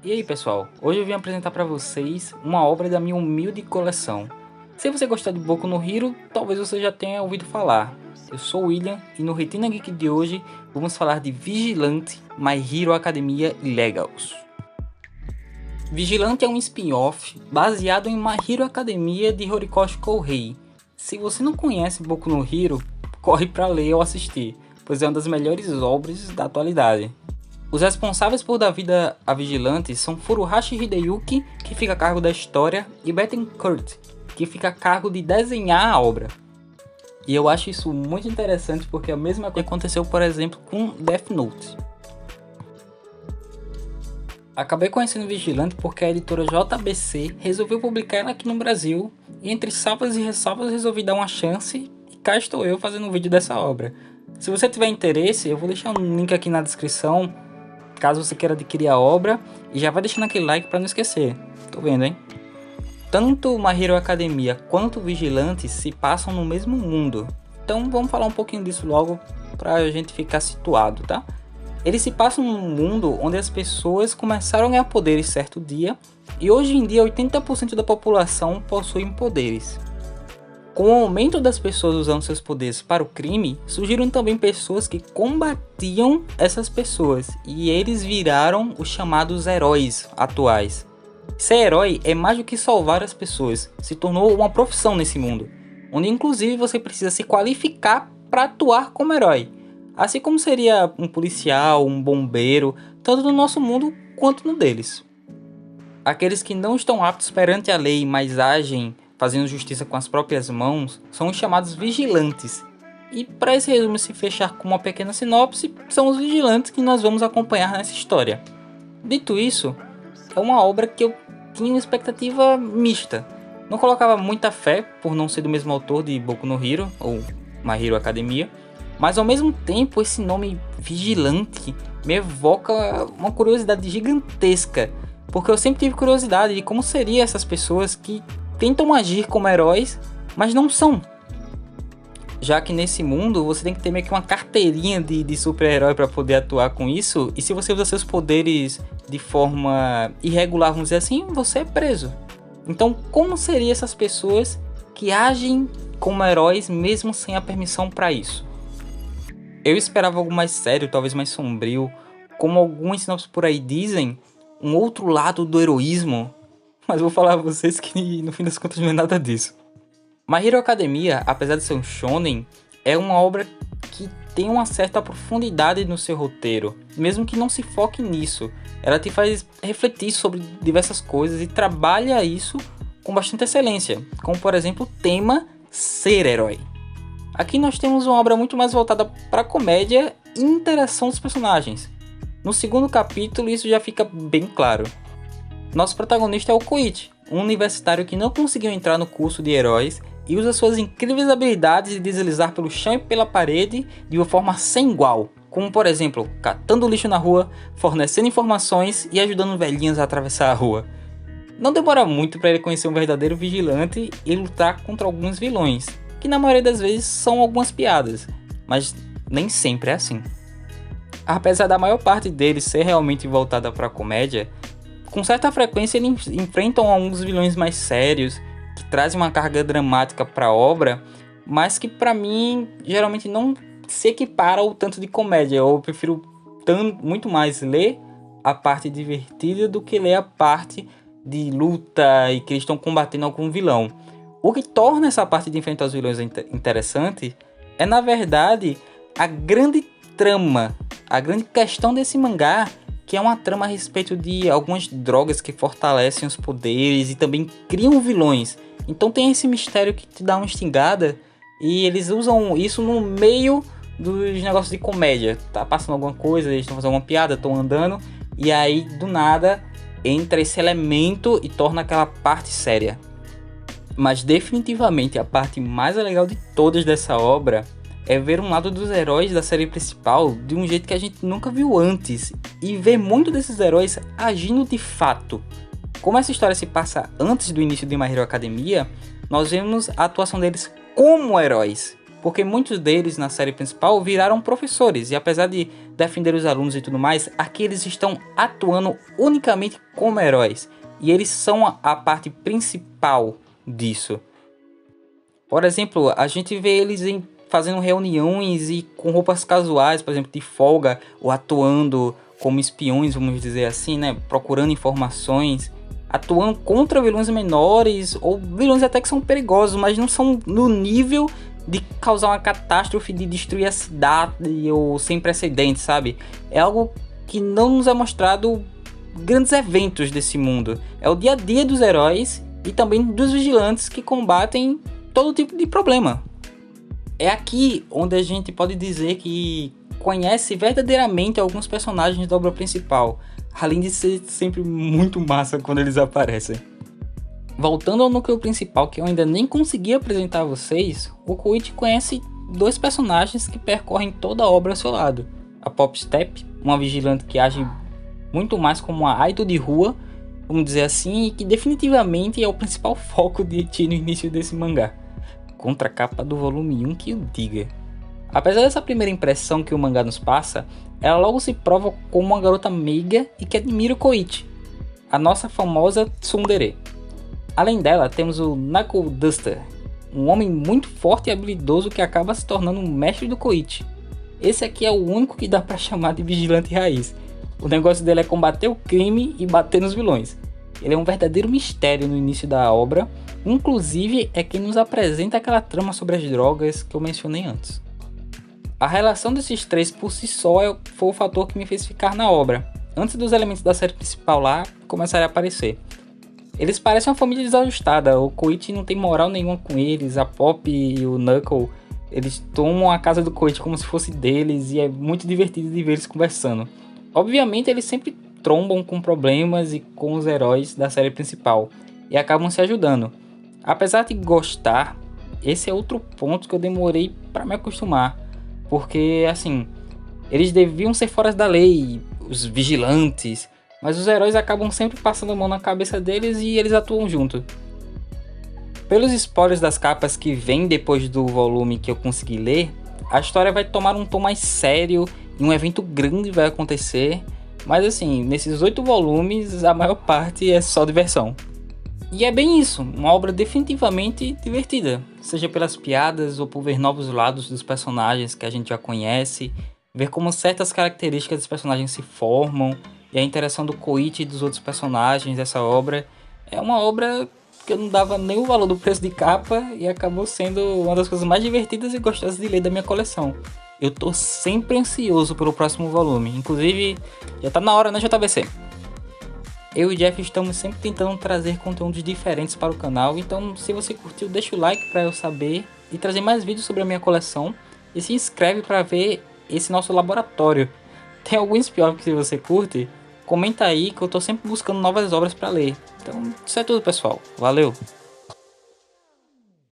E aí pessoal, hoje eu vim apresentar para vocês uma obra da minha humilde coleção. Se você gostar de Boku no Hero, talvez você já tenha ouvido falar. Eu sou o William e no Retina Geek de hoje vamos falar de Vigilante, My Hero Academia Illegals. Vigilante é um spin-off baseado em My Hero Academia de Horikoshi Kourei. Se você não conhece Boku no Hero, corre para ler ou assistir, pois é uma das melhores obras da atualidade. Os responsáveis por dar vida a Vigilante são Furuhashi Hideyuki, que fica a cargo da história, e Bettencourt, que fica a cargo de desenhar a obra. E eu acho isso muito interessante porque a mesma coisa aconteceu, por exemplo, com Death Note. Acabei conhecendo Vigilante porque a editora JBC resolveu publicar ela aqui no Brasil, e entre salvas e ressalvas resolvi dar uma chance, e cá estou eu fazendo um vídeo dessa obra. Se você tiver interesse, eu vou deixar um link aqui na descrição, caso você queira adquirir a obra, e já vai deixando aquele like para não esquecer. Tô vendo, hein? Tanto My Hero Academia quanto Vigilante se passam no mesmo mundo. Então vamos falar um pouquinho disso logo pra gente ficar situado, tá? Eles se passam num mundo onde as pessoas começaram a ganhar poderes certo dia, e hoje em dia 80% da população possuem poderes. Com o aumento das pessoas usando seus poderes para o crime, surgiram também pessoas que combatiam essas pessoas, e eles viraram os chamados heróis atuais. Ser herói é mais do que salvar as pessoas, se tornou uma profissão nesse mundo, onde inclusive você precisa se qualificar para atuar como herói, assim como seria um policial, um bombeiro, tanto no nosso mundo quanto no deles. Aqueles que não estão aptos perante a lei, mas agem fazendo justiça com as próprias mãos, são os chamados vigilantes. E para esse resumo se fechar com uma pequena sinopse, são os vigilantes que nós vamos acompanhar nessa história. Dito isso, é uma obra que eu tinha uma expectativa mista. Não colocava muita fé por não ser do mesmo autor de Boku no Hero, ou My Hero Academia, mas ao mesmo tempo esse nome Vigilante me evoca uma curiosidade gigantesca, porque eu sempre tive curiosidade de como seriam essas pessoas que tentam agir como heróis, mas não são. Já que nesse mundo você tem que ter meio que uma carteirinha de super-herói para poder atuar com isso, e se você usa seus poderes de forma irregular, vamos dizer assim, você é preso. Então como seriam essas pessoas que agem como heróis mesmo sem a permissão para isso? Eu esperava algo mais sério, talvez mais sombrio, como alguns sinopses por aí dizem, um outro lado do heroísmo, mas vou falar a vocês que no fim das contas não é nada disso. My Hero Academia, apesar de ser um shonen, é uma obra que tem uma certa profundidade no seu roteiro, mesmo que não se foque nisso. Ela te faz refletir sobre diversas coisas e trabalha isso com bastante excelência, como por exemplo o tema ser herói. Aqui nós temos uma obra muito mais voltada para a comédia e interação dos personagens. No segundo capítulo isso já fica bem claro. Nosso protagonista é o Koichi, um universitário que não conseguiu entrar no curso de heróis e usa suas incríveis habilidades de deslizar pelo chão e pela parede de uma forma sem igual, como por exemplo, catando lixo na rua, fornecendo informações e ajudando velhinhas a atravessar a rua. Não demora muito para ele conhecer um verdadeiro vigilante e lutar contra alguns vilões, que na maioria das vezes são algumas piadas, mas nem sempre é assim. Apesar da maior parte deles ser realmente voltada para a comédia, com certa frequência eles enfrentam alguns vilões mais sérios, que trazem uma carga dramática para a obra, mas que para mim geralmente não se equipara ao tanto de comédia. Eu prefiro muito mais ler a parte divertida do que ler a parte de luta e que eles estão combatendo algum vilão. O que torna essa parte de enfrentar os vilões interessante é, na verdade, a grande trama, a grande questão desse mangá, que é uma trama a respeito de algumas drogas que fortalecem os poderes e também criam vilões. Então tem esse mistério que te dá uma instigada, e eles usam isso no meio dos negócios de comédia. Tá passando alguma coisa, eles estão fazendo uma piada, estão andando, e aí do nada entra esse elemento e torna aquela parte séria. Mas definitivamente a parte mais legal de todas dessa obra é ver um lado dos heróis da série principal de um jeito que a gente nunca viu antes, e ver muito desses heróis agindo de fato. Como essa história se passa antes do início de My Hero Academia, nós vemos a atuação deles como heróis, porque muitos deles na série principal viraram professores, e apesar de defender os alunos e tudo mais, aqui eles estão atuando unicamente como heróis. E eles são a parte principal disso. Por exemplo, a gente vê eles fazendo reuniões e com roupas casuais, por exemplo, de folga, ou atuando como espiões, vamos dizer assim, né? Procurando informações, atuando contra vilões menores, ou vilões até que são perigosos, mas não são no nível de causar uma catástrofe, de destruir a cidade, ou sem precedentes, sabe? É algo que não nos é mostrado grandes eventos desse mundo. É o dia a dia dos heróis e também dos vigilantes que combatem todo tipo de problema. É aqui onde a gente pode dizer que conhece verdadeiramente alguns personagens da obra principal, além de ser sempre muito massa quando eles aparecem. Voltando ao núcleo principal, que eu ainda nem consegui apresentar a vocês, o Koichi conhece dois personagens que percorrem toda a obra ao seu lado. A Popstep, uma vigilante que age muito mais como uma idol de rua, vamos dizer assim, e que definitivamente é o principal foco de Eti no início desse mangá. Contracapa do volume 1 que eu diga. Apesar dessa primeira impressão que o mangá nos passa, ela logo se prova como uma garota meiga e que admira o Koichi, a nossa famosa tsundere. Além dela, temos o Knuckle Duster, um homem muito forte e habilidoso que acaba se tornando um mestre do Koichi. Esse aqui é o único que dá pra chamar de vigilante raiz. O negócio dele é combater o crime e bater nos vilões. Ele é um verdadeiro mistério no início da obra, inclusive é quem nos apresenta aquela trama sobre as drogas que eu mencionei antes. A relação desses três por si só foi o fator que me fez ficar na obra, antes dos elementos da série principal lá começarem a aparecer. Eles parecem uma família desajustada, o Koichi não tem moral nenhuma com eles, a Pop e o Knuckle, eles tomam a casa do Koichi como se fosse deles e é muito divertido de ver eles conversando. Obviamente eles sempre trombam com problemas e com os heróis da série principal e acabam se ajudando. Apesar de gostar, esse é outro ponto que eu demorei para me acostumar, porque assim, eles deviam ser fora da lei, os vigilantes, mas os heróis acabam sempre passando a mão na cabeça deles e eles atuam junto. Pelos spoilers das capas que vêm depois do volume que eu consegui ler, a história vai tomar um tom mais sério e um evento grande vai acontecer, mas assim, nesses 8 volumes a maior parte é só diversão. E é bem isso, uma obra definitivamente divertida, seja pelas piadas ou por ver novos lados dos personagens que a gente já conhece, ver como certas características dos personagens se formam, e a interação do Koichi e dos outros personagens dessa obra. É uma obra que eu não dava nem o valor do preço de capa e acabou sendo uma das coisas mais divertidas e gostosas de ler da minha coleção. Eu tô sempre ansioso pelo próximo volume, inclusive já tá na hora, né, JVC? Eu e o Jeff estamos sempre tentando trazer conteúdos diferentes para o canal, então se você curtiu, deixa o like para eu saber e trazer mais vídeos sobre a minha coleção e se inscreve para ver esse nosso laboratório. Tem algum spin-off que você curte? Comenta aí que eu tô sempre buscando novas obras para ler. Então, isso é tudo, pessoal. Valeu!